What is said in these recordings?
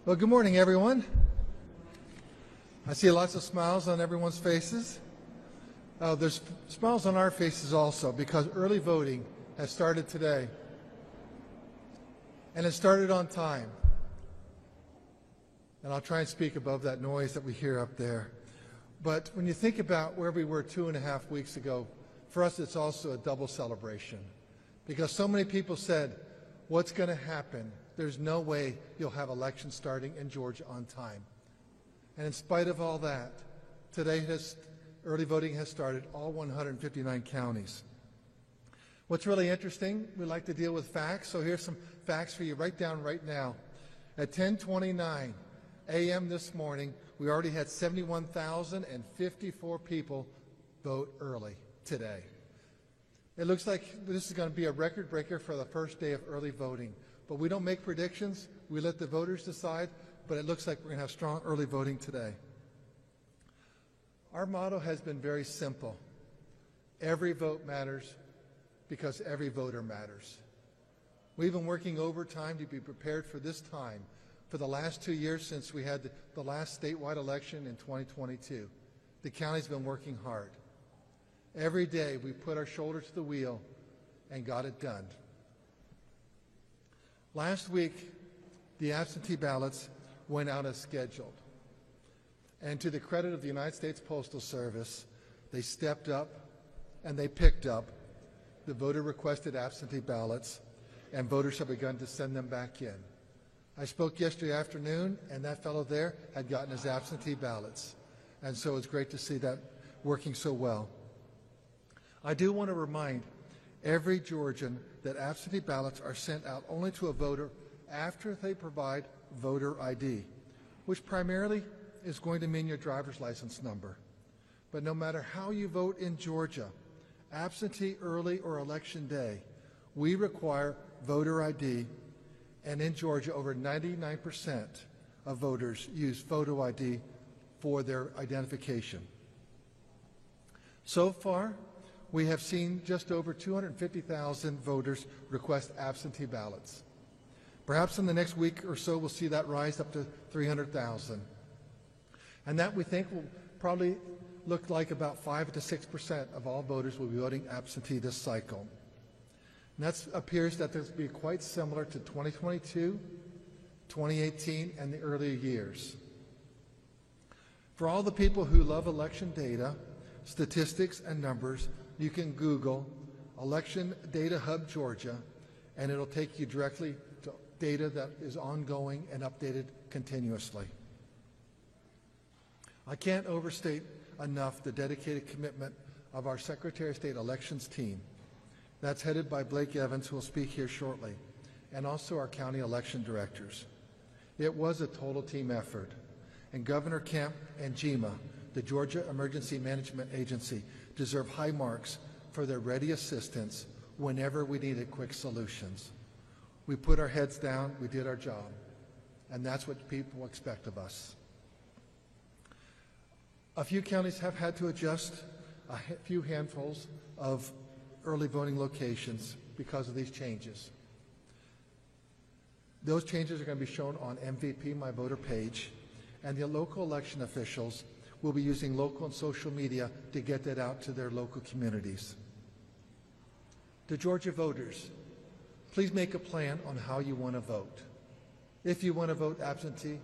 Well, good morning, everyone. I see lots of smiles on everyone's faces. There's smiles on our faces also because early voting has started today. And it started on time. And I'll try and speak above that noise that we hear up there. But when you think about where we were 2.5 weeks ago, for us it's also a double celebration. Because so many people said, what's going to happen? There's no way you'll have elections starting in Georgia on time. And in spite of all that, today early voting has started, all 159 counties. What's really interesting, we like to deal with facts, so here's some facts for you. Write down right now. At 10:29 a.m. this morning, we already had 71,054 people vote early today. It looks like this is going to be a record breaker for the first day of early voting. But we don't make predictions. We let the voters decide. But it looks like we're going to have strong early voting today. Our motto has been very simple. Every vote matters because every voter matters. We've been working overtime to be prepared for this time for the last 2 years since we had the last statewide election in 2022. The county's been working hard. Every day we put our shoulder to the wheel and got it done. Last week, the absentee ballots went out as scheduled. And to the credit of the United States Postal Service, they stepped up and they picked up the voter-requested absentee ballots, and voters have begun to send them back in. I spoke yesterday afternoon, and that fellow there had gotten his absentee ballots. And so it's great to see that working so well. I do want to remind every Georgian that absentee ballots are sent out only to a voter after they provide voter ID, which primarily is going to mean your driver's license number. But no matter how you vote in Georgia, absentee, early, or election day, we require voter ID, and in Georgia, over 99% of voters use photo ID for their identification. So far, we have seen just over 250,000 voters request absentee ballots. Perhaps in the next week or so, we'll see that rise up to 300,000. And that, we think, will probably look like about 5 to 6% of all voters will be voting absentee this cycle. And that appears that this will be quite similar to 2022, 2018, and the earlier years. For all the people who love election data, statistics, and numbers, you can Google Election Data Hub Georgia, and it'll take you directly to data that is ongoing and updated continuously. I can't overstate enough the dedicated commitment of our Secretary of State elections team. That's headed by Blake Evans, who will speak here shortly, and also our county election directors. It was a total team effort, and Governor Kemp and GEMA, the Georgia Emergency Management Agency, deserve high marks for their ready assistance whenever we needed quick solutions. We put our heads down, we did our job, and that's what people expect of us. A few counties have had to adjust a few handfuls of early voting locations because of these changes. Those changes are going to be shown on MVP My Voter page, and the local election officials will be using local and social media to get that out to their local communities. To Georgia voters, please make a plan on how you want to vote. If you want to vote absentee,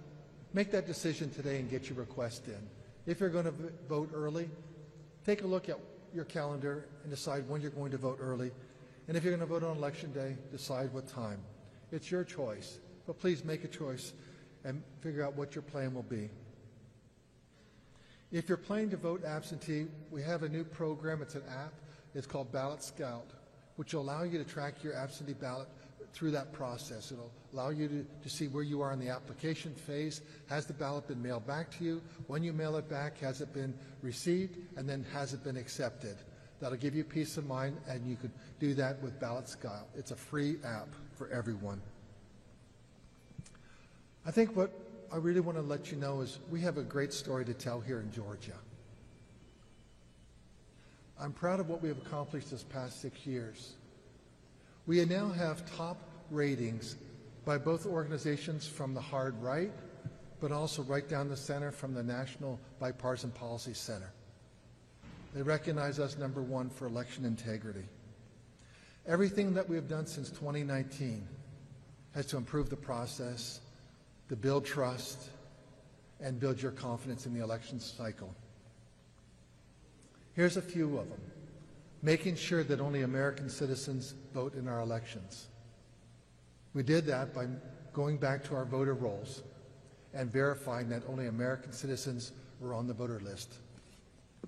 make that decision today and get your request in. If you're going to vote early, take a look at your calendar and decide when you're going to vote early. And if you're going to vote on election day, decide what time. It's your choice, but please make a choice and figure out what your plan will be. If you're planning to vote absentee, we have a new program. It's an app. It's called Ballot Scout, which will allow you to track your absentee ballot through that process. It'll allow you to see where you are in the application phase. Has the ballot been mailed back to you? When you mail it back, has it been received? And then has it been accepted? That'll give you peace of mind, and you could do that with Ballot Scout. It's a free app for everyone. I think what I really want to let you know is we have a great story to tell here in Georgia. I'm proud of what we have accomplished this past 6 years. We now have top ratings by both organizations from the hard right but also right down the center from the National Bipartisan Policy Center. They recognize us number one for election integrity. Everything that we have done since 2019 has to improve the process, to build trust, and build your confidence in the election cycle. Here's a few of them. Making sure that only American citizens vote in our elections. We did that by going back to our voter rolls and verifying that only American citizens were on the voter list.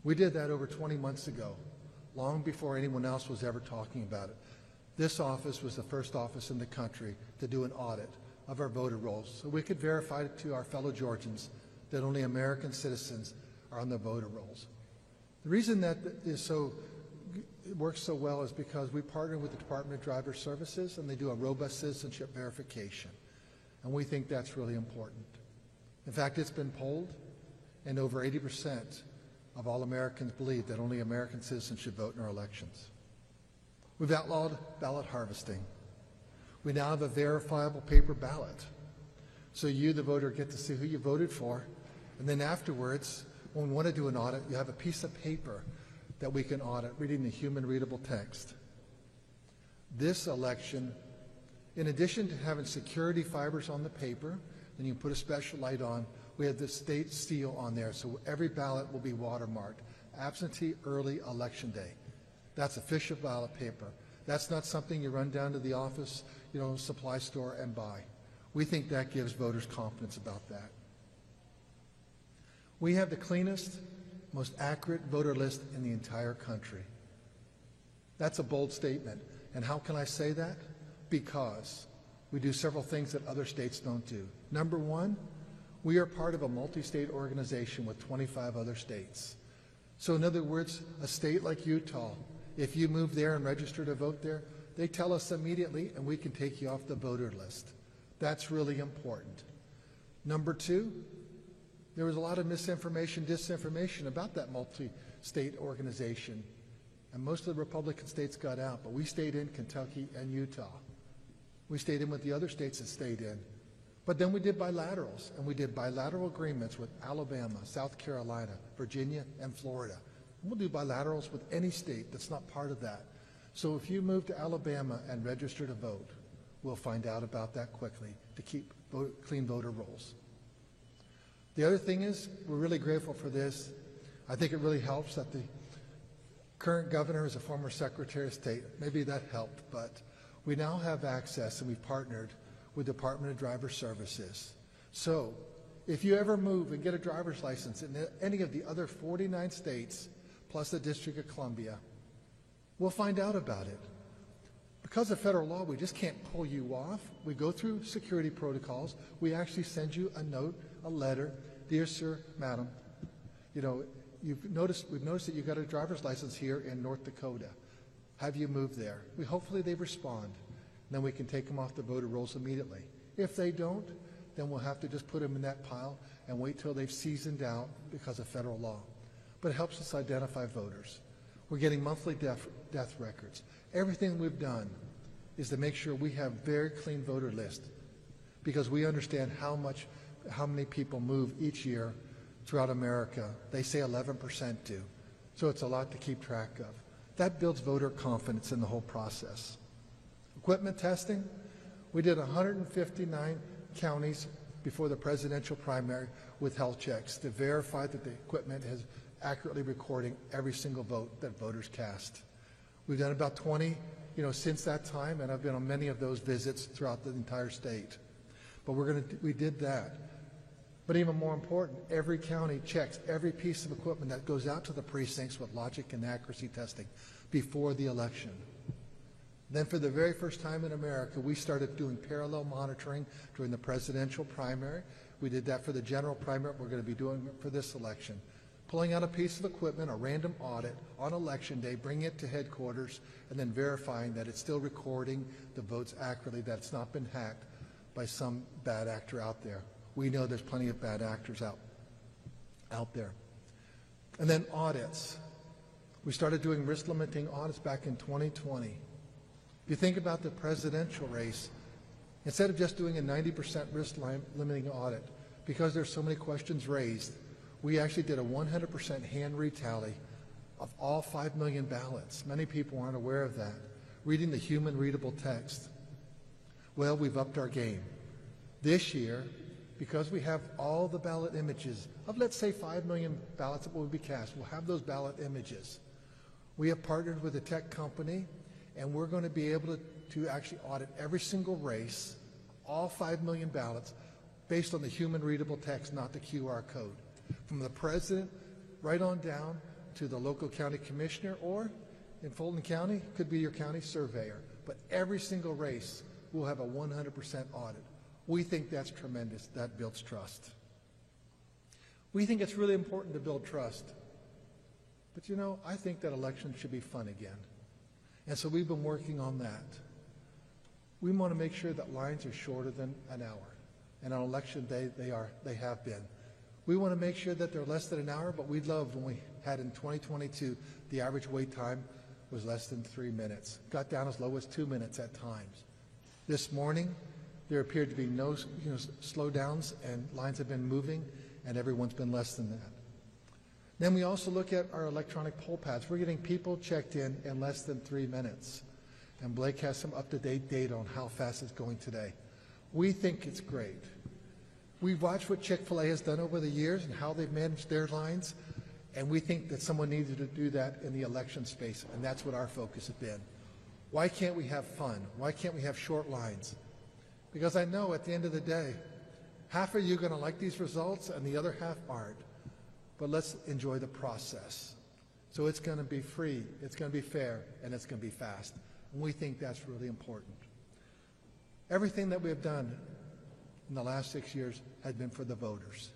We did that over 20 months ago, long before anyone else was ever talking about it. This office was the first office in the country to do an audit of our voter rolls so we could verify to our fellow Georgians that only American citizens are on the voter rolls. The reason that it works so well is because we partner with the Department of Driver Services and they do a robust citizenship verification. And we think that's really important. In fact, it's been polled and over 80% of all Americans believe that only American citizens should vote in our elections. We've outlawed ballot harvesting. We now have a verifiable paper ballot. So you, the voter, get to see who you voted for. And then afterwards, when we want to do an audit, you have a piece of paper that we can audit, reading the human readable text. This election, in addition to having security fibers on the paper, and you can put a special light on, we have the state seal on there, so every ballot will be watermarked. Absentee early election day. That's official ballot paper. That's not something you run down to the office, supply store and buy. We think that gives voters confidence about that. We have the cleanest, most accurate voter list in the entire country. That's a bold statement. And how can I say that? Because we do several things that other states don't do. Number one, we are part of a multi-state organization with 25 other states. So in other words, a state like Utah, if you move there and register to vote there, they tell us immediately and we can take you off the voter list. That's really important. Number two, there was a lot of misinformation, disinformation about that multi-state organization. And most of the Republican states got out, but we stayed in Kentucky and Utah. We stayed in with the other states that stayed in. But then we did bilaterals, and we did bilateral agreements with Alabama, South Carolina, Virginia, and Florida. And we'll do bilaterals with any state that's not part of that. So if you move to Alabama and register to vote, we'll find out about that quickly to keep clean voter rolls. The other thing is, we're really grateful for this. I think it really helps that the current governor is a former Secretary of State. Maybe that helped, but we now have access, and we've partnered with the Department of Driver Services. So if you ever move and get a driver's license in any of the other 49 states, plus the District of Columbia, we'll find out about it. Because of federal law, we just can't pull you off. We go through security protocols. We actually send you a note, a letter. Dear sir, madam, we've noticed that you've got a driver's license here in North Dakota. Have you moved there? Hopefully they respond. Then we can take them off the voter rolls immediately. If they don't, then we'll have to just put them in that pile and wait till they've seasoned out because of federal law. But it helps us identify voters. We're getting monthly death records. Everything we've done is to make sure we have very clean voter list because we understand how many people move each year throughout America. They say 11% do. So it's a lot to keep track of. That builds voter confidence in the whole process. Equipment testing, we did 159 counties before the presidential primary with health checks to verify that the equipment is accurately recording every single vote that voters cast. We've done about 20, since that time, and I've been on many of those visits throughout the entire state. But we did that. But even more important, every county checks every piece of equipment that goes out to the precincts with logic and accuracy testing before the election. Then for the very first time in America, we started doing parallel monitoring during the presidential primary. We did that for the general primary. We're going to be doing it for this election. Pulling out a piece of equipment, a random audit on election day, bringing it to headquarters, and then verifying that it's still recording the votes accurately, that it's not been hacked by some bad actor out there. We know there's plenty of bad actors out there. And then audits. We started doing risk limiting audits back in 2020. If you think about the presidential race, instead of just doing a 90% risk limiting audit, because there's so many questions raised, we actually did a 100% hand retally of all 5 million ballots. Many people aren't aware of that. Reading the human readable text. Well, we've upped our game. This year, because we have all the ballot images of, let's say, 5 million ballots that will be cast, we'll have those ballot images. We have partnered with a tech company, and we're going to be able to actually audit every single race, all 5 million ballots, based on the human readable text, not the QR code. From the president right on down to the local county commissioner, or in Fulton County, could be your county surveyor. But every single race will have a 100% audit. We think that's tremendous. That builds trust. We think it's really important to build trust. But you know, I think that elections should be fun again. And so we've been working on that. We want to make sure that lines are shorter than an hour. And on election day, they have been. We want to make sure that they're less than an hour, but we loved when we had in 2022, the average wait time was less than 3 minutes. Got down as low as 2 minutes at times. This morning, there appeared to be no slowdowns, and lines have been moving, and everyone's been less than that. Then we also look at our electronic poll pads. We're getting people checked in less than 3 minutes. And Blake has some up-to-date data on how fast it's going today. We think it's great. We've watched what Chick-fil-A has done over the years and how they've managed their lines, and we think that someone needed to do that in the election space, and that's what our focus has been. Why can't we have fun? Why can't we have short lines? Because I know at the end of the day, half of you are going to like these results and the other half aren't. But let's enjoy the process. So it's going to be free, it's going to be fair, and it's going to be fast. And we think that's really important. Everything that we have done in the last 6 years has been for the voters,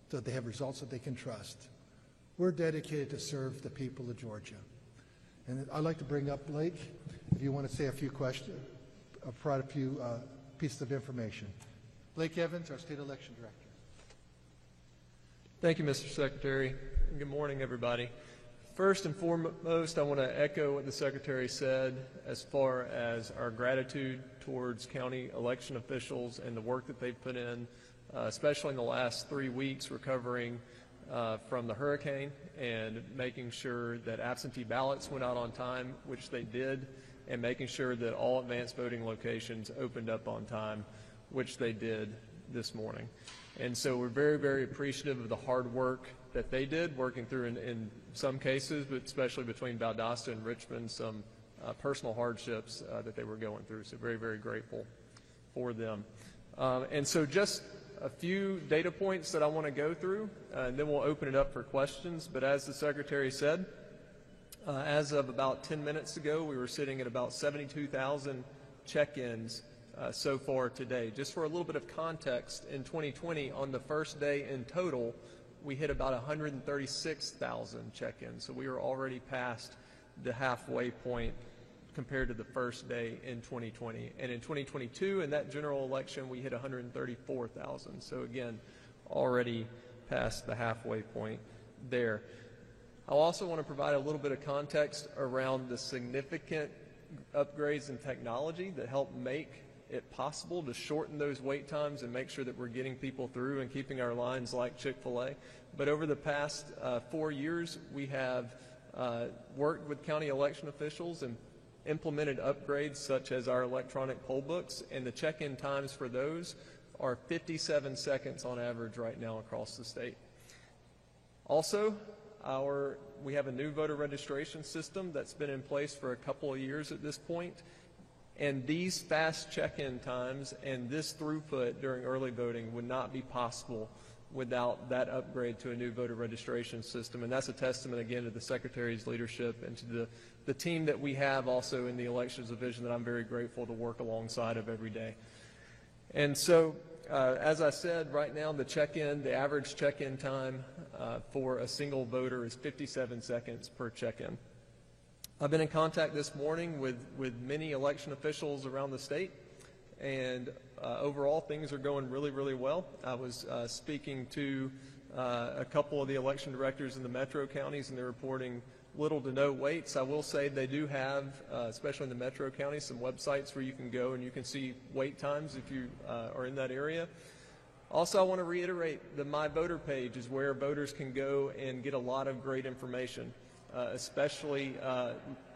so that they have results that they can trust. We're dedicated to serve the people of Georgia. And I'd like to bring up Blake, if you want to say a few questions, provide a few pieces of information. Blake Evans, our State Election Director. Thank you, Mr. Secretary. Good morning, everybody. First and foremost, I want to echo what the Secretary said as far as our gratitude towards county election officials and the work that they've put in, especially in the last 3 weeks recovering from the hurricane and making sure that absentee ballots went out on time, which they did, and making sure that all advanced voting locations opened up on time, which they did this morning. And so we're very, very appreciative of the hard work that they did, working through in some cases, but especially between Valdosta and Richmond, some personal hardships that they were going through. So very, very grateful for them. And so just a few data points that I want to go through, and then we'll open it up for questions. But as the Secretary said, as of about 10 minutes ago, we were sitting at about 72,000 check-ins so far today. Just for a little bit of context, in 2020, on the first day in total, we hit about 136,000 check-ins. So we were already past the halfway point compared to the first day in 2020. And in 2022, in that general election, we hit 134,000. So again, already past the halfway point there. I also want to provide a little bit of context around the significant upgrades in technology that help make it possible to shorten those wait times and make sure that we're getting people through and keeping our lines like Chick-fil-A. But over the past 4 years, we have worked with county election officials and implemented upgrades such as our electronic poll books, and the check-in times for those are 57 seconds on average right now across the state. Also, we have a new voter registration system that's been in place for a couple of years at this point, and these fast check-in times and this throughput during early voting would not be possible without that upgrade to a new voter registration system. And that's a testament again to the Secretary's leadership and to the team that we have also in the Elections Division that I'm very grateful to work alongside of every day. And so as I said, right now the average check-in time for a single voter is 57 seconds per check-in. I've been in contact this morning with many election officials around the state, and overall things are going really, really well. I was speaking to a couple of the election directors in the metro counties, and they're reporting little to no waits. I will say they do have, especially in the metro counties, some websites where you can go and you can see wait times if you are in that area. Also, I want to reiterate the My Voter page is where voters can go and get a lot of great information, especially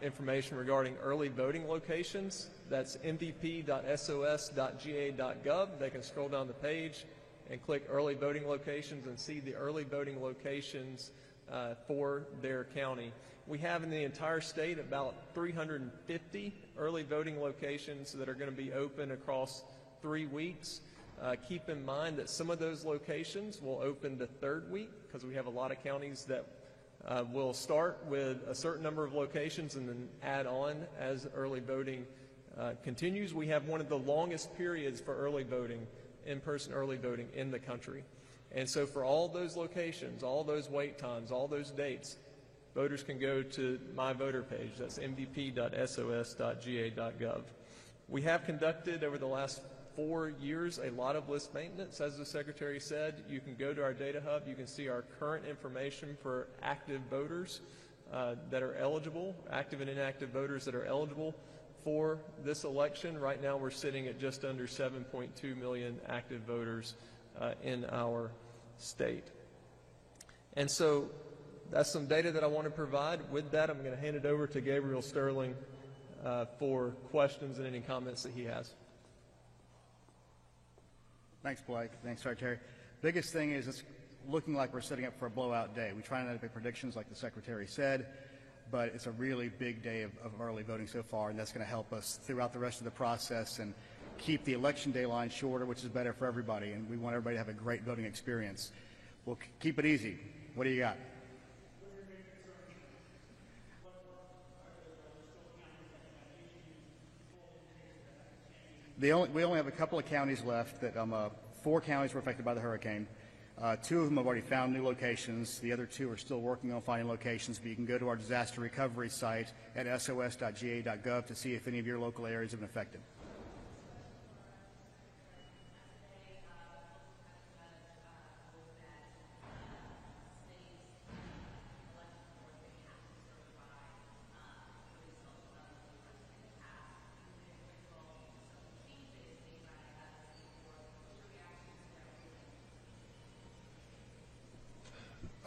information regarding early voting locations. That's mvp.sos.ga.gov. They can scroll down the page and click early voting locations and see the early voting locations for their county. We have in the entire state about 350 early voting locations that are going to be open across 3 weeks. Keep in mind that some of those locations will open the third week because we have a lot of counties that will start with a certain number of locations and then add on as early voting continues. We have one of the longest periods for early voting, in-person early voting in the country. And so for all those locations, all those wait times, all those dates, voters can go to My Voter page. That's mvp.sos.ga.gov. We have conducted over the last 4 years a lot of list maintenance. As the Secretary said, you can go to our data hub. You can see our current information for active voters that are eligible, active and inactive voters that are eligible for this election. Right now we're sitting at just under 7.2 million active voters in our state. And so that's some data that I want to provide. With that, I'm going to hand it over to Gabriel Sterling for questions and any comments that he has. Thanks, Blake. Thanks, Secretary. Biggest thing is it's looking like we're setting up for a blowout day. We try not to make predictions like the Secretary said, but it's a really big day of early voting so far, and that's going to help us throughout the rest of the process and keep the election day line shorter, which is better for everybody, and we want everybody to have a great voting experience. We'll keep it easy. What do you got? We only have a couple of counties left. That 4 counties were affected by the hurricane. 2 of them have already found new locations. The other 2 are still working on finding locations, but you can go to our disaster recovery site at sos.ga.gov to see if any of your local areas have been affected.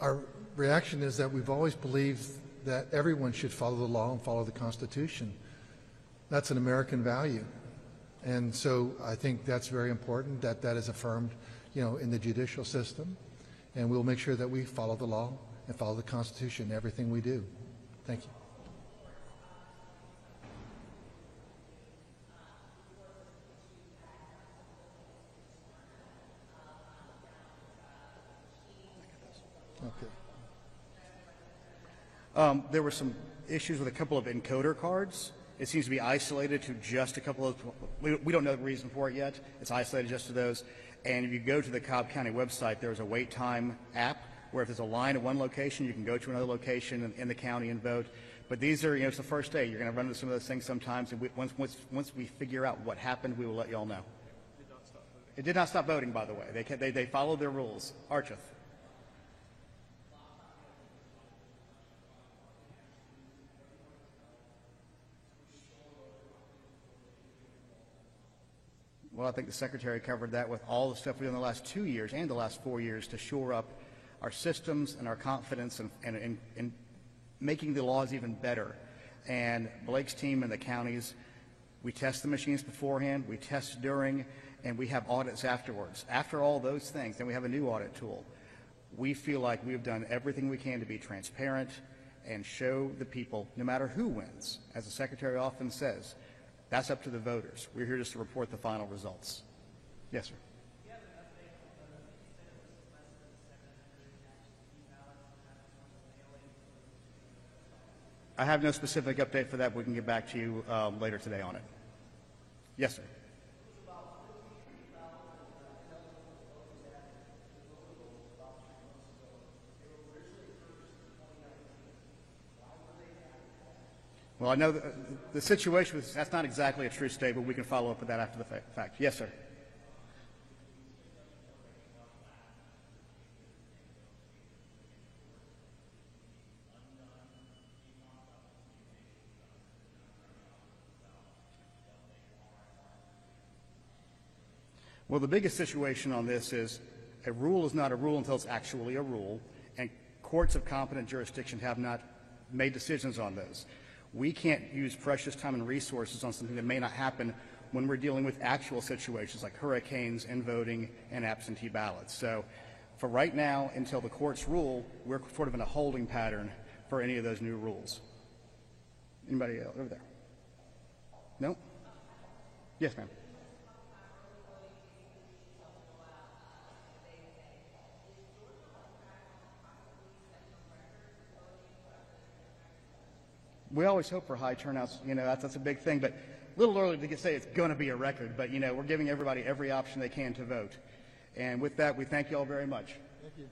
Our reaction is that we've always believed that everyone should follow the law and follow the Constitution. That's an American value. And so I think that's very important that that is affirmed, in the judicial system. And we'll make sure that we follow the law and follow the Constitution in everything we do. Thank you. Okay. There were some issues with a couple of encoder cards. It seems to be isolated to just a couple of, we don't know the reason for it yet. It's isolated just to those. And if you go to the Cobb County website, there's a wait time app where if there's a line at one location, you can go to another location in the county and vote. But these are, it's the first day. You're going to run into some of those things sometimes. And once we figure out what happened, we will let you all know. It did not stop voting, by the way. They followed their rules. Archith. Well, I think the Secretary covered that with all the stuff we've done the last 2 years and the last 4 years to shore up our systems and our confidence and making the laws even better. And Blake's team and the counties, we test the machines beforehand, we test during, and we have audits afterwards. After all those things, then we have a new audit tool. We feel like we've done everything we can to be transparent and show the people, no matter who wins, as the Secretary often says, that's up to the voters. We're here just to report the final results. Yes, sir. I have no specific update for that. We can get back to you later today on it. Yes, sir. Well, I know the situation was, that's not exactly a true statement. We can follow up with that after the fact. Yes, sir. Well, the biggest situation on this is a rule is not a rule until it's actually a rule, and courts of competent jurisdiction have not made decisions on those. We can't use precious time and resources on something that may not happen when we're dealing with actual situations like hurricanes and voting and absentee ballots. So for right now, until the courts rule, we're sort of in a holding pattern for any of those new rules. Anybody else over there? No? Yes, ma'am. We always hope for high turnouts. You know, that's a big thing, but a little early to say it's going to be a record. But, you know, we're giving everybody every option they can to vote. And with that, we thank you all very much. Thank you.